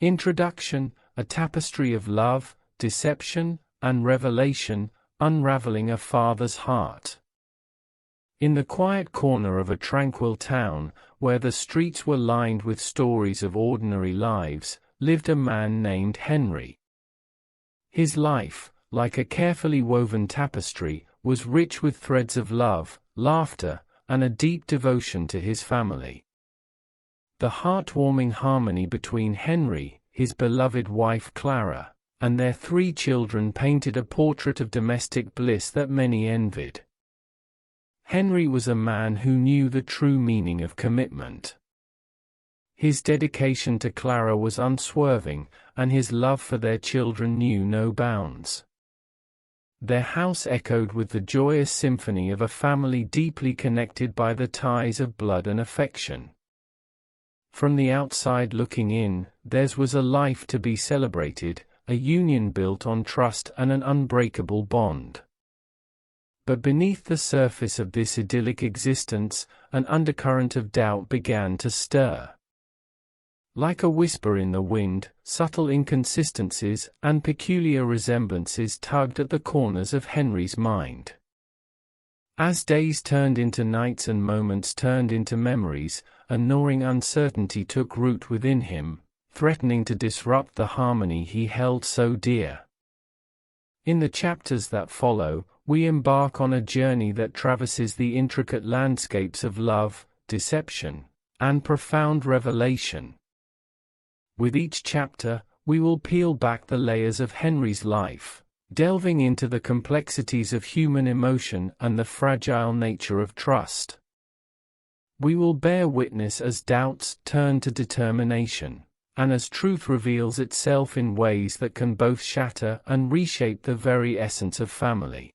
Introduction: a tapestry of love, deception, and revelation, unraveling a father's heart. In the quiet corner of a tranquil town, where the streets were lined with stories of ordinary lives, lived a man named Henry. His life, like a carefully woven tapestry, was rich with threads of love, laughter, and a deep devotion to his family. The heartwarming harmony between Henry, his beloved wife Clara, and their 3 children painted a portrait of domestic bliss that many envied. Henry was a man who knew the true meaning of commitment. His dedication to Clara was unswerving, and his love for their children knew no bounds. Their house echoed with the joyous symphony of a family deeply connected by the ties of blood and affection. From the outside looking in, theirs was a life to be celebrated, a union built on trust and an unbreakable bond. But beneath the surface of this idyllic existence, an undercurrent of doubt began to stir. Like a whisper in the wind, subtle inconsistencies and peculiar resemblances tugged at the corners of Henry's mind. As days turned into nights and moments turned into memories, a gnawing uncertainty took root within him, threatening to disrupt the harmony he held so dear. In the chapters that follow, we embark on a journey that traverses the intricate landscapes of love, deception, and profound revelation. With each chapter, we will peel back the layers of Henry's life, delving into the complexities of human emotion and the fragile nature of trust. We will bear witness as doubts turn to determination, and as truth reveals itself in ways that can both shatter and reshape the very essence of family.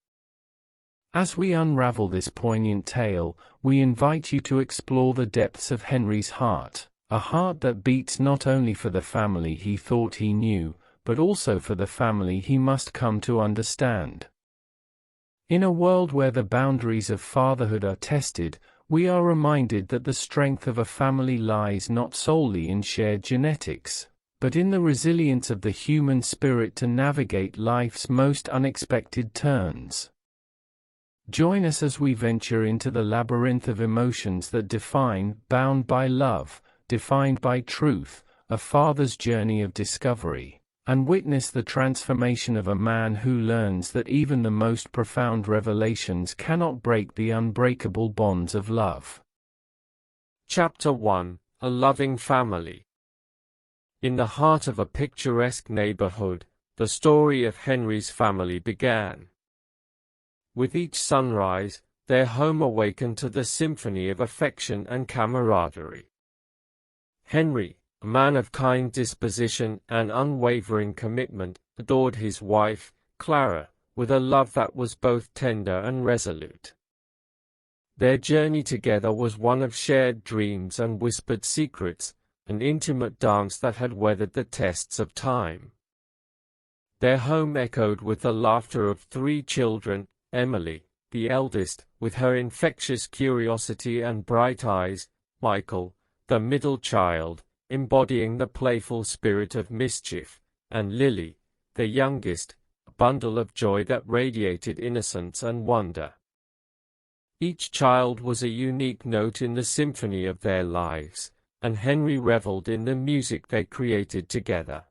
As we unravel this poignant tale, we invite you to explore the depths of Henry's heart, a heart that beats not only for the family he thought he knew, but also for the family he must come to understand. In a world where the boundaries of fatherhood are tested, we are reminded that the strength of a family lies not solely in shared genetics, but in the resilience of the human spirit to navigate life's most unexpected turns. Join us as we venture into the labyrinth of emotions that define, bound by love, defined by truth, a father's journey of discovery, and witness the transformation of a man who learns that even the most profound revelations cannot break the unbreakable bonds of love. Chapter 1: A Loving Family. In the heart of a picturesque neighborhood, the story of Henry's family began. With each sunrise, their home awakened to the symphony of affection and camaraderie. Henry, a man of kind disposition and unwavering commitment, adored his wife, Clara, with a love that was both tender and resolute. Their journey together was one of shared dreams and whispered secrets, an intimate dance that had weathered the tests of time. Their home echoed with the laughter of 3 children, Emily, the eldest, with her infectious curiosity and bright eyes, Michael, the middle child, embodying the playful spirit of mischief, and Lily, the youngest, a bundle of joy that radiated innocence and wonder. Each child was a unique note in the symphony of their lives, and Henry reveled in the music they created together.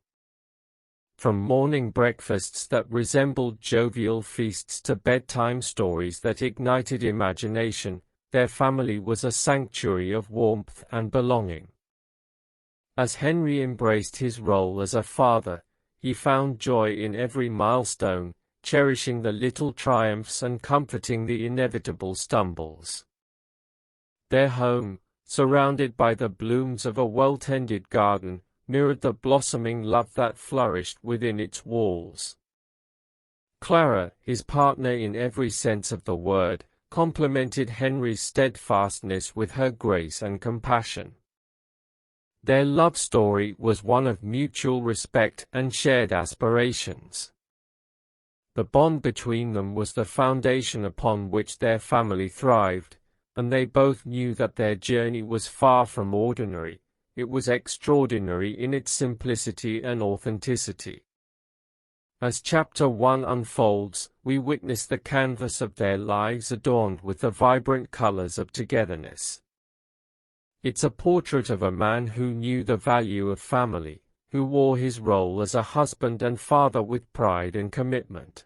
From morning breakfasts that resembled jovial feasts to bedtime stories that ignited imagination, their family was a sanctuary of warmth and belonging. As Henry embraced his role as a father, he found joy in every milestone, cherishing the little triumphs and comforting the inevitable stumbles. Their home, surrounded by the blooms of a well-tended garden, mirrored the blossoming love that flourished within its walls. Clara, his partner in every sense of the word, complemented Henry's steadfastness with her grace and compassion. Their love story was one of mutual respect and shared aspirations. The bond between them was the foundation upon which their family thrived, and they both knew that their journey was far from ordinary. it was extraordinary in its simplicity and authenticity. As Chapter 1 unfolds, we witness the canvas of their lives adorned with the vibrant colors of togetherness. It's a portrait of a man who knew the value of family, who wore his role as a husband and father with pride and commitment.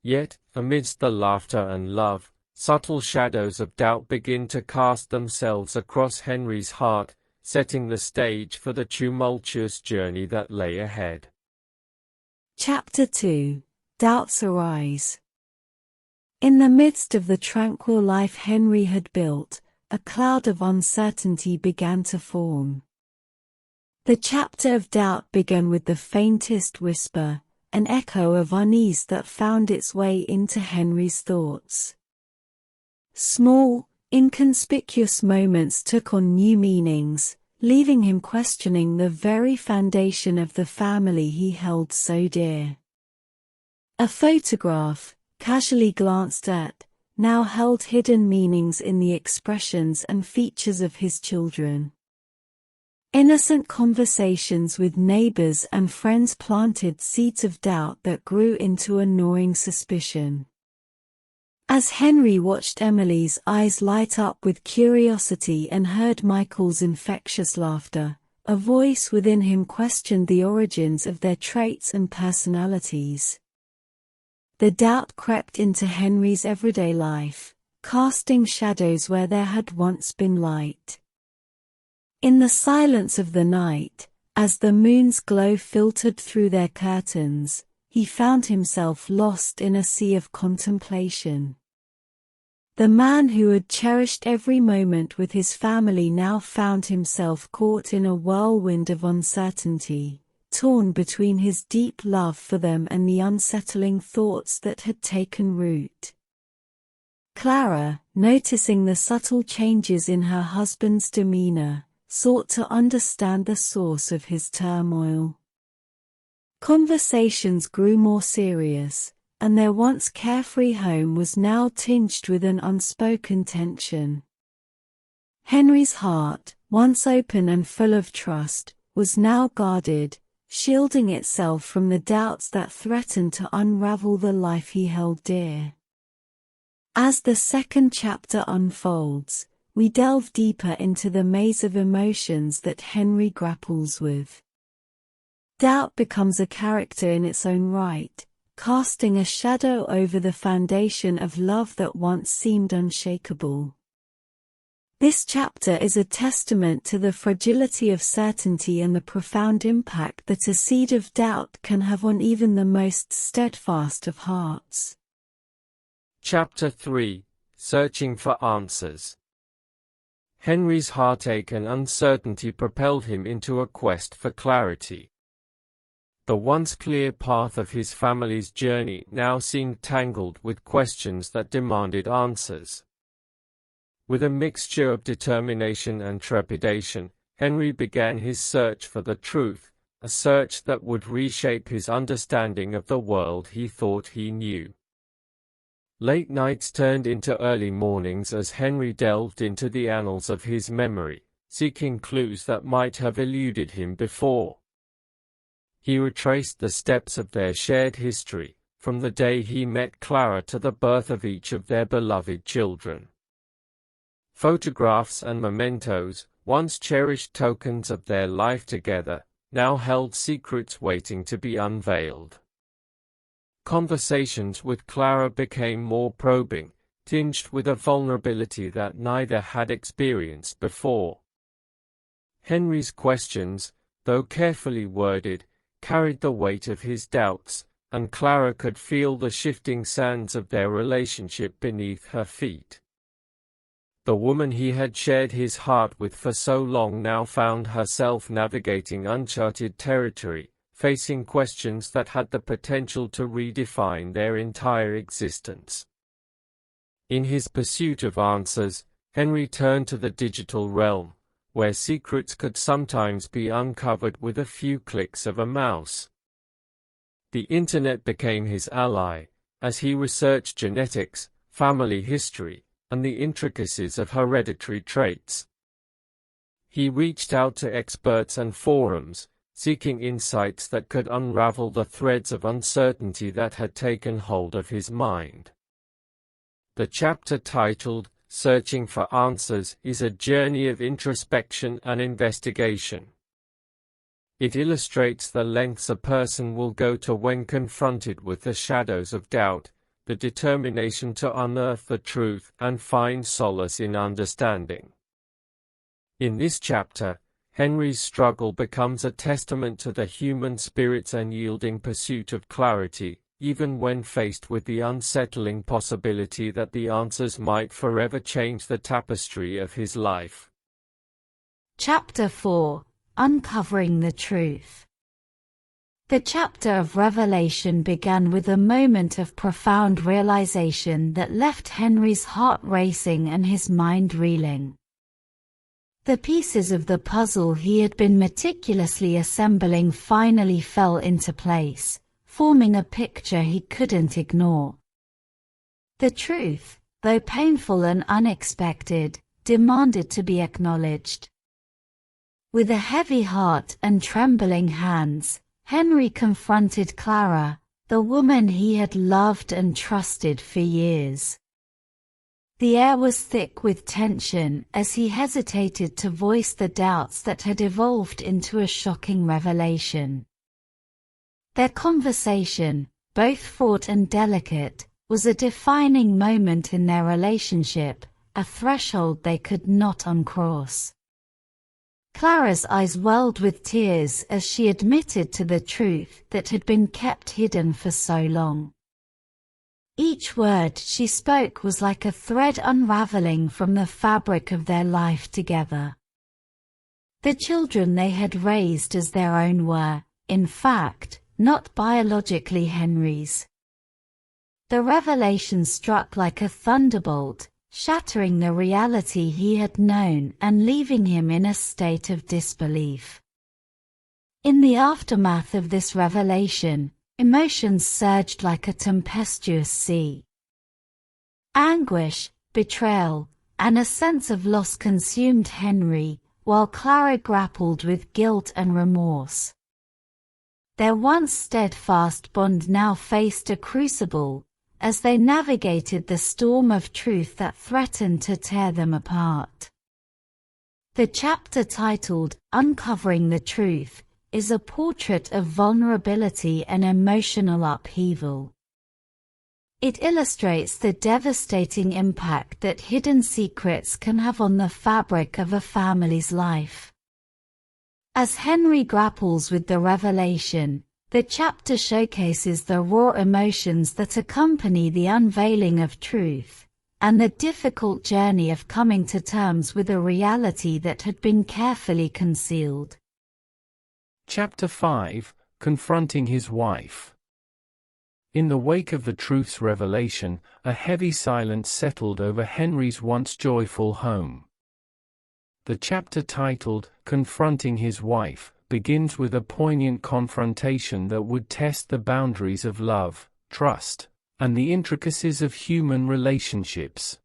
Yet, amidst the laughter and love, subtle shadows of doubt begin to cast themselves across Henry's heart, setting the stage for the tumultuous journey that lay ahead. Chapter 2. Doubts Arise. In the midst of the tranquil life Henry had built, a cloud of uncertainty began to form. The chapter of doubt began with the faintest whisper, an echo of unease that found its way into Henry's thoughts. Small, inconspicuous moments took on new meanings, leaving him questioning the very foundation of the family he held so dear. A photograph, casually glanced at, now held hidden meanings in the expressions and features of his children. Innocent conversations with neighbors and friends planted seeds of doubt that grew into a gnawing suspicion. As Henry watched Emily's eyes light up with curiosity and heard Michael's infectious laughter, a voice within him questioned the origins of their traits and personalities. The doubt crept into Henry's everyday life, casting shadows where there had once been light. In the silence of the night, as the moon's glow filtered through their curtains, he found himself lost in a sea of contemplation. The man who had cherished every moment with his family now found himself caught in a whirlwind of uncertainty, torn between his deep love for them and the unsettling thoughts that had taken root. Clara, noticing the subtle changes in her husband's demeanor, sought to understand the source of his turmoil. Conversations grew more serious, and their once carefree home was now tinged with an unspoken tension. Henry's heart, once open and full of trust, was now guarded, shielding itself from the doubts that threatened to unravel the life he held dear. As the second chapter unfolds, we delve deeper into the maze of emotions that Henry grapples with. Doubt becomes a character in its own right, casting a shadow over the foundation of love that once seemed unshakable. This chapter is a testament to the fragility of certainty and the profound impact that a seed of doubt can have on even the most steadfast of hearts. Chapter 3. Searching for Answers. Henry's heartache and uncertainty propelled him into a quest for clarity. The once clear path of his family's journey now seemed tangled with questions that demanded answers. With a mixture of determination and trepidation, Henry began his search for the truth, a search that would reshape his understanding of the world he thought he knew. Late nights turned into early mornings as Henry delved into the annals of his memory, seeking clues that might have eluded him before. He retraced the steps of their shared history, from the day he met Clara to the birth of each of their beloved children. Photographs and mementos, once cherished tokens of their life together, now held secrets waiting to be unveiled. Conversations with Clara became more probing, tinged with a vulnerability that neither had experienced before. Henry's questions, though carefully worded, carried the weight of his doubts, and Clara could feel the shifting sands of their relationship beneath her feet. The woman he had shared his heart with for so long now found herself navigating uncharted territory, facing questions that had the potential to redefine their entire existence. In his pursuit of answers, Henry turned to the digital realm, where secrets could sometimes be uncovered with a few clicks of a mouse. The internet became his ally, as he researched genetics, family history, and the intricacies of hereditary traits. He reached out to experts and forums, seeking insights that could unravel the threads of uncertainty that had taken hold of his mind. The chapter titled, Searching for Answers, is a journey of introspection and investigation. It illustrates the lengths a person will go to when confronted with the shadows of doubt, the determination to unearth the truth and find solace in understanding. In this chapter, Henry's struggle becomes a testament to the human spirit's unyielding pursuit of clarity, even when faced with the unsettling possibility that the answers might forever change the tapestry of his life. Chapter 4: Uncovering the Truth. The chapter of revelation began with a moment of profound realization that left Henry's heart racing and his mind reeling. The pieces of the puzzle he had been meticulously assembling finally fell into place, forming a picture he couldn't ignore. The truth, though painful and unexpected, demanded to be acknowledged. With a heavy heart and trembling hands, Henry confronted Clara, the woman he had loved and trusted for years. The air was thick with tension as he hesitated to voice the doubts that had evolved into a shocking revelation. Their conversation, both fraught and delicate, was a defining moment in their relationship, a threshold they could not uncross. Clara's eyes welled with tears as she admitted to the truth that had been kept hidden for so long. Each word she spoke was like a thread unraveling from the fabric of their life together. The children they had raised as their own were, in fact, not biologically Henry's. The revelation struck like a thunderbolt, shattering the reality he had known and leaving him in a state of disbelief. In the aftermath of this revelation, emotions surged like a tempestuous sea. Anguish, betrayal, and a sense of loss consumed Henry, while Clara grappled with guilt and remorse. Their once steadfast bond now faced a crucible, as they navigated the storm of truth that threatened to tear them apart. The chapter titled, Uncovering the Truth, is a portrait of vulnerability and emotional upheaval. It illustrates the devastating impact that hidden secrets can have on the fabric of a family's life. As Henry grapples with the revelation, the chapter showcases the raw emotions that accompany the unveiling of truth, and the difficult journey of coming to terms with a reality that had been carefully concealed. Chapter 5: Confronting his wife. In the wake of the truth's revelation, a heavy silence settled over Henry's once joyful home. The chapter titled, Confronting His Wife, begins with a poignant confrontation that would test the boundaries of love, trust, and the intricacies of human relationships.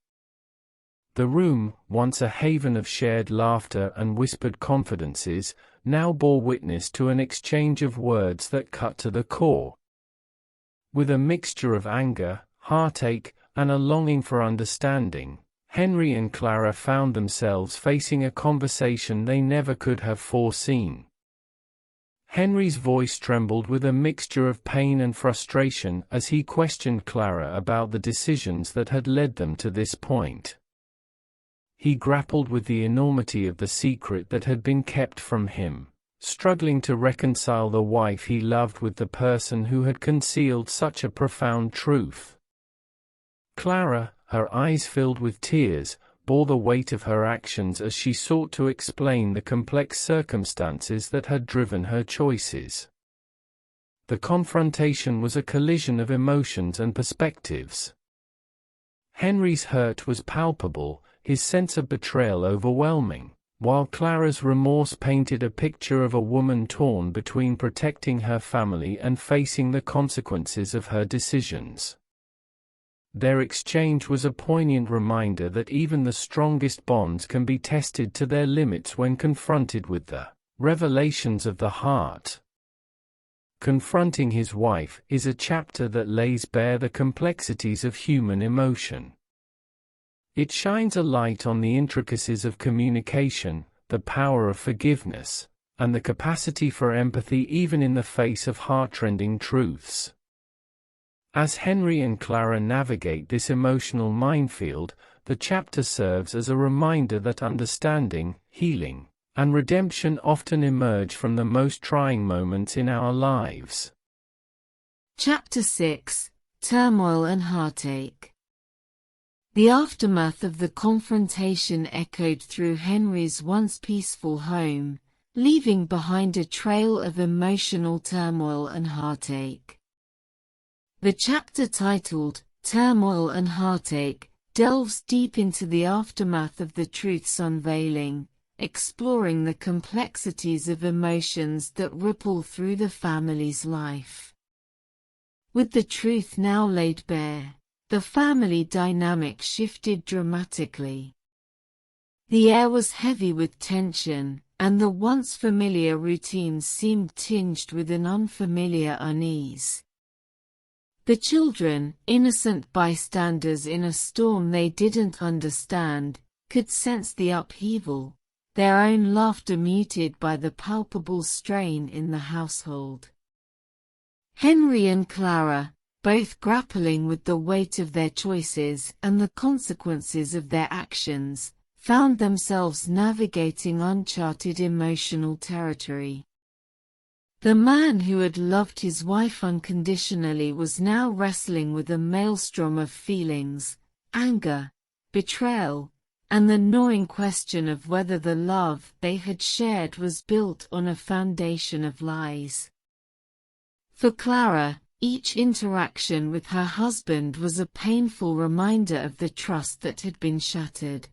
The room, once a haven of shared laughter and whispered confidences, now bore witness to an exchange of words that cut to the core. With a mixture of anger, heartache, and a longing for understanding, Henry and Clara found themselves facing a conversation they never could have foreseen. Henry's voice trembled with a mixture of pain and frustration as he questioned Clara about the decisions that had led them to this point. He grappled with the enormity of the secret that had been kept from him, struggling to reconcile the wife he loved with the person who had concealed such a profound truth. Clara, her eyes filled with tears, bore the weight of her actions as she sought to explain the complex circumstances that had driven her choices. The confrontation was a collision of emotions and perspectives. Henry's hurt was palpable, his sense of betrayal overwhelming, while Clara's remorse painted a picture of a woman torn between protecting her family and facing the consequences of her decisions. Their exchange was a poignant reminder that even the strongest bonds can be tested to their limits when confronted with the revelations of the heart. Confronting his wife is a chapter that lays bare the complexities of human emotion. It shines a light on the intricacies of communication, the power of forgiveness, and the capacity for empathy even in the face of heartrending truths. As Henry and Clara navigate this emotional minefield, the chapter serves as a reminder that understanding, healing, and redemption often emerge from the most trying moments in our lives. Chapter 6: Turmoil and Heartache. The aftermath of the confrontation echoed through Henry's once peaceful home, leaving behind a trail of emotional turmoil and heartache. The chapter titled, Turmoil and Heartache, delves deep into the aftermath of the truth's unveiling, exploring the complexities of emotions that ripple through the family's life. With the truth now laid bare, the family dynamic shifted dramatically. The air was heavy with tension, and the once familiar routines seemed tinged with an unfamiliar unease. The children, innocent bystanders in a storm they didn't understand, could sense the upheaval, their own laughter muted by the palpable strain in the household. Henry and Clara, both grappling with the weight of their choices and the consequences of their actions, found themselves navigating uncharted emotional territory. The man who had loved his wife unconditionally was now wrestling with a maelstrom of feelings, anger, betrayal, and the gnawing question of whether the love they had shared was built on a foundation of lies. For Clara, each interaction with her husband was a painful reminder of the trust that had been shattered.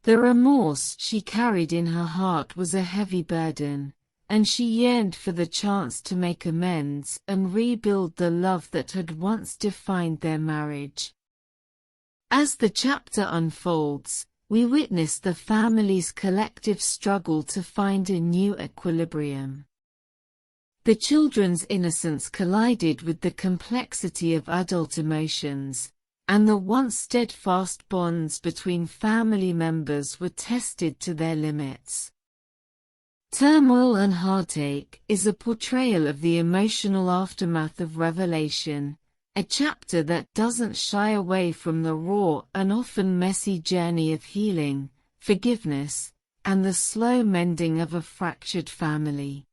The remorse she carried in her heart was a heavy burden, and she yearned for the chance to make amends and rebuild the love that had once defined their marriage. As the chapter unfolds, we witness the family's collective struggle to find a new equilibrium. The children's innocence collided with the complexity of adult emotions, and the once steadfast bonds between family members were tested to their limits. Turmoil and Heartache is a portrayal of the emotional aftermath of revelation, a chapter that doesn't shy away from the raw and often messy journey of healing, forgiveness, and the slow mending of a fractured family.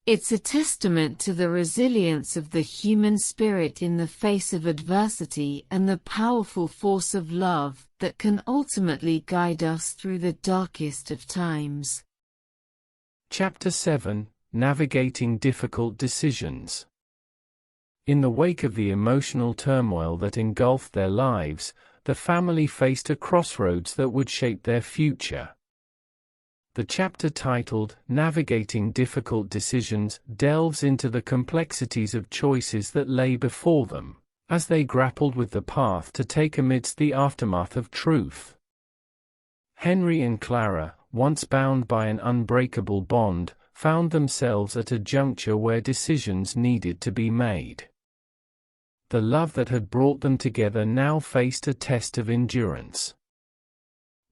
It's a testament to the resilience of the human spirit in the face of adversity and the powerful force of love that can ultimately guide us through the darkest of times. Chapter 7: Navigating Difficult Decisions. In the wake of the emotional turmoil that engulfed their lives, the family faced a crossroads that would shape their future. The chapter titled, Navigating Difficult Decisions, delves into the complexities of choices that lay before them, as they grappled with the path to take amidst the aftermath of truth. Henry and Clara, once bound by an unbreakable bond, found themselves at a juncture where decisions needed to be made. The love that had brought them together now faced a test of endurance.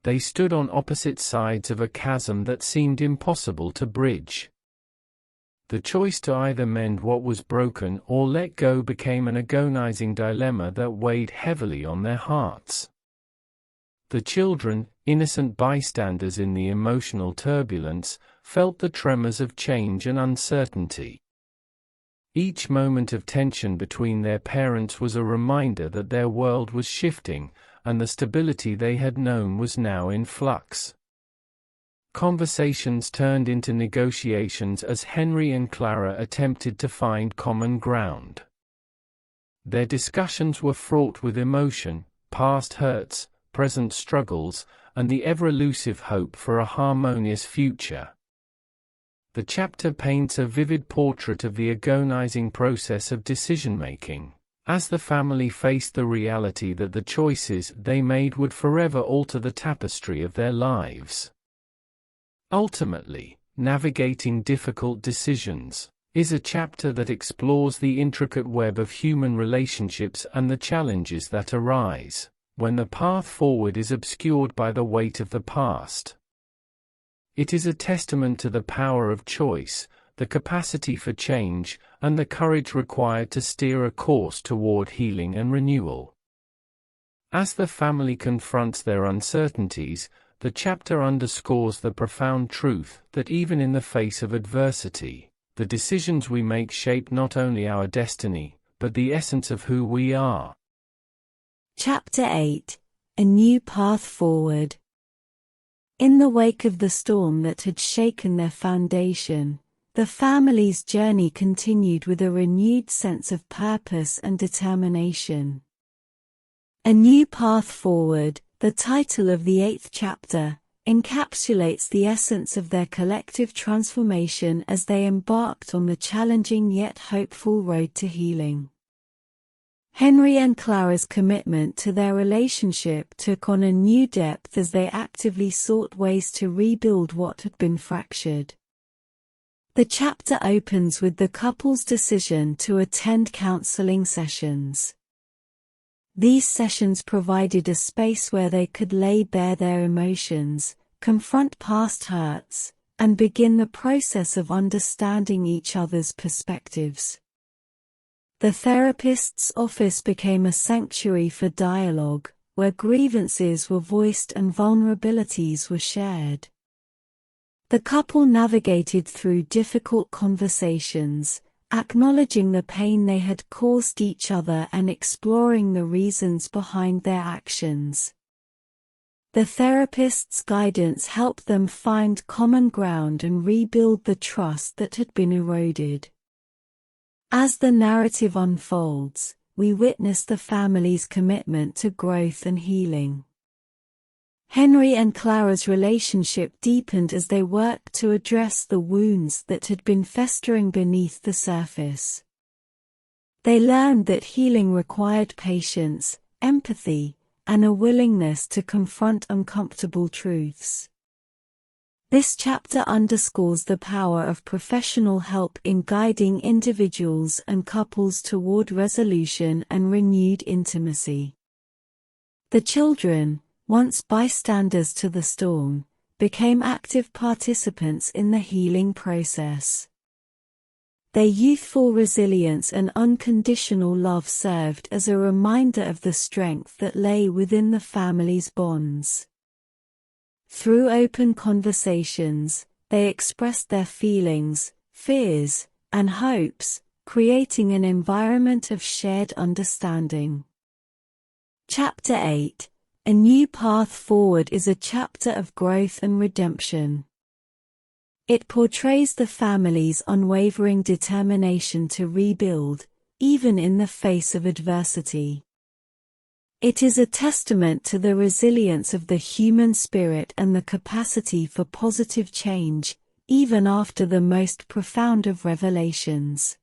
They stood on opposite sides of a chasm that seemed impossible to bridge. The choice to either mend what was broken or let go became an agonizing dilemma that weighed heavily on their hearts. The children, innocent bystanders in the emotional turbulence, felt the tremors of change and uncertainty. Each moment of tension between their parents was a reminder that their world was shifting, and the stability they had known was now in flux. Conversations turned into negotiations as Henry and Clara attempted to find common ground. Their discussions were fraught with emotion, past hurts, present struggles, and the ever-elusive hope for a harmonious future. The chapter paints a vivid portrait of the agonizing process of decision-making, as the family faced the reality that the choices they made would forever alter the tapestry of their lives. Ultimately, Navigating Difficult Decisions is a chapter that explores the intricate web of human relationships and the challenges that arise when the path forward is obscured by the weight of the past. It is a testament to the power of choice, the capacity for change, and the courage required to steer a course toward healing and renewal. As the family confronts their uncertainties, the chapter underscores the profound truth that even in the face of adversity, the decisions we make shape not only our destiny, but the essence of who we are. Chapter 8: A New Path Forward. In the wake of the storm that had shaken their foundation, the family's journey continued with a renewed sense of purpose and determination. A New Path Forward, the title of the 8th chapter, encapsulates the essence of their collective transformation as they embarked on the challenging yet hopeful road to healing. Henry and Clara's commitment to their relationship took on a new depth as they actively sought ways to rebuild what had been fractured. The chapter opens with the couple's decision to attend counseling sessions. These sessions provided a space where they could lay bare their emotions, confront past hurts, and begin the process of understanding each other's perspectives. The therapist's office became a sanctuary for dialogue, where grievances were voiced and vulnerabilities were shared. The couple navigated through difficult conversations, acknowledging the pain they had caused each other and exploring the reasons behind their actions. The therapist's guidance helped them find common ground and rebuild the trust that had been eroded. As the narrative unfolds, we witness the family's commitment to growth and healing. Henry and Clara's relationship deepened as they worked to address the wounds that had been festering beneath the surface. They learned that healing required patience, empathy, and a willingness to confront uncomfortable truths. This chapter underscores the power of professional help in guiding individuals and couples toward resolution and renewed intimacy. The children, once bystanders to the storm, became active participants in the healing process. Their youthful resilience and unconditional love served as a reminder of the strength that lay within the family's bonds. Through open conversations, they expressed their feelings, fears, and hopes, creating an environment of shared understanding. Chapter 8: A New Path Forward is a chapter of growth and redemption. It portrays the family's unwavering determination to rebuild, even in the face of adversity. It is a testament to the resilience of the human spirit and the capacity for positive change, even after the most profound of revelations.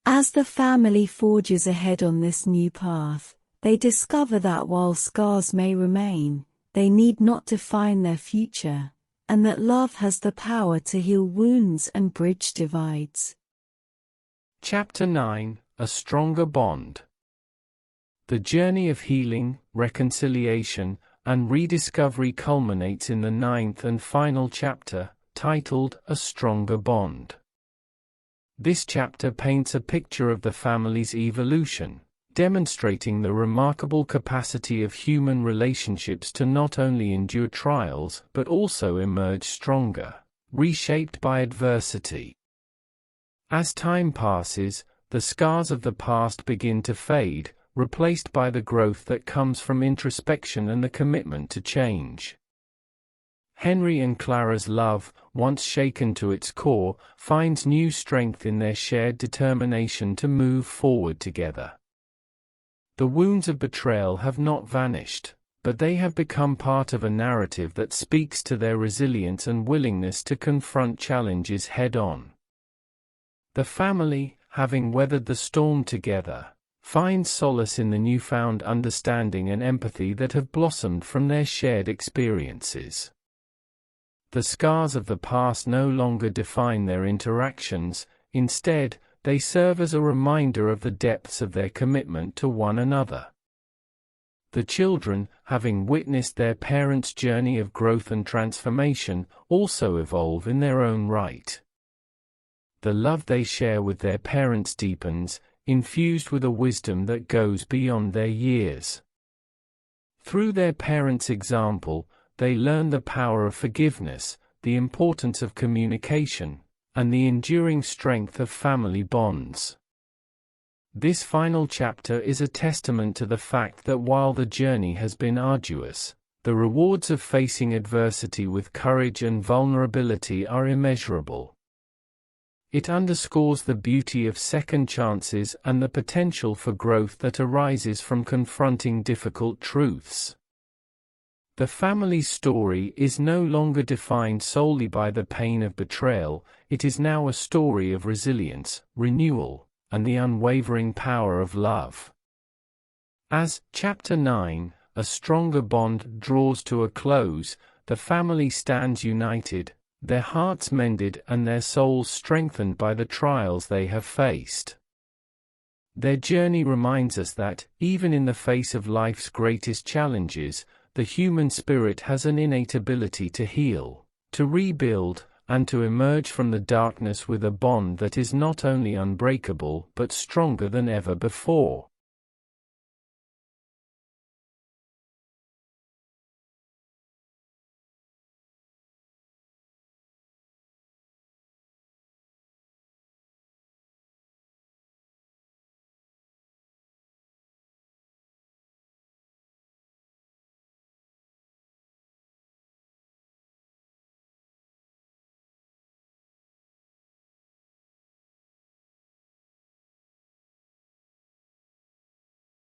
As the family forges ahead on this new path, they discover that while scars may remain, they need not define their future, and that love has the power to heal wounds and bridge divides. Chapter 9: A Stronger Bond. The journey of healing, reconciliation, and rediscovery culminates in the 9th and final chapter, titled A Stronger Bond. This chapter paints a picture of the family's evolution, demonstrating the remarkable capacity of human relationships to not only endure trials but also emerge stronger, reshaped by adversity. As time passes, the scars of the past begin to fade, replaced by the growth that comes from introspection and the commitment to change. Henry and Clara's love, once shaken to its core, finds new strength in their shared determination to move forward together. The wounds of betrayal have not vanished, but they have become part of a narrative that speaks to their resilience and willingness to confront challenges head-on. The family, having weathered the storm together, find solace in the newfound understanding and empathy that have blossomed from their shared experiences. The scars of the past no longer define their interactions, instead, they serve as a reminder of the depths of their commitment to one another. The children, having witnessed their parents' journey of growth and transformation, also evolve in their own right. The love they share with their parents deepens, infused with a wisdom that goes beyond their years. Through their parents' example, they learn the power of forgiveness, the importance of communication, and the enduring strength of family bonds. This final chapter is a testament to the fact that while the journey has been arduous, the rewards of facing adversity with courage and vulnerability are immeasurable. It underscores the beauty of second chances and the potential for growth that arises from confronting difficult truths. The family's story is no longer defined solely by the pain of betrayal, it is now a story of resilience, renewal, and the unwavering power of love. As, Chapter 9, a stronger bond draws to a close, the family stands united, their hearts mended and their souls strengthened by the trials they have faced. Their journey reminds us that, even in the face of life's greatest challenges, the human spirit has an innate ability to heal, to rebuild, and to emerge from the darkness with a bond that is not only unbreakable but stronger than ever before.